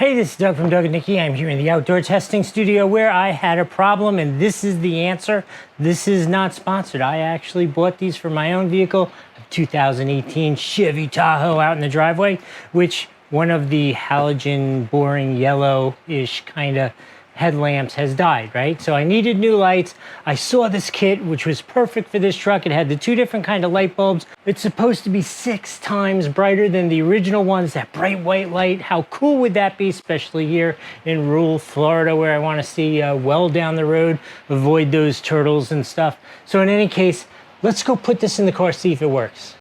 Hey, this is Doug from Doug and Nikki. I'm here in the outdoor testing studio where I had a problem, and this is the answer. This is not sponsored. I actually bought these for my own vehicle, a 2018 Chevy Tahoe out in the driveway, which one of the halogen boring yellow-ish kind of headlamps has died, right? So I needed new lights. I saw this kit, which was perfect for this truck. It had the two different kind of light bulbs. It's supposed to be 6 times brighter than the original ones, that bright white light. How cool would that be, especially here in rural Florida where I want to see well down the road, avoid those turtles and stuff. So in any case, let's go put this in the car, see if it works.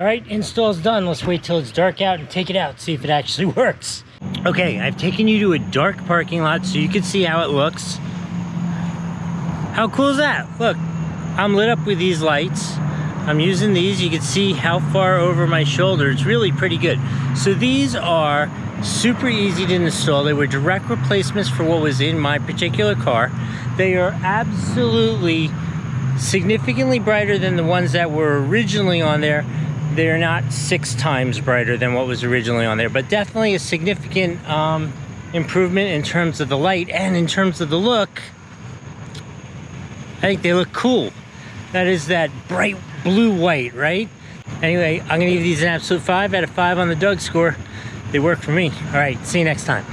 All right, install's done. Let's wait till it's dark out and take it out, see if it actually works. Okay, I've taken you to a dark parking lot so you can see how it looks. How cool is that? Look, I'm lit up with these lights. I'm using these. You can see how far over my shoulder. It's really pretty good. So these are super easy to install. They were direct replacements for what was in my particular car. They are absolutely significantly brighter than the ones that were originally on there. They're not 6 times brighter than what was originally on there, but definitely a significant improvement in terms of the light and in terms of the look. I think they look cool. That is that bright blue white, right? Anyway, I'm gonna give these an absolute 5 out of 5 on the Doug score. They work for me. All right, see you next time.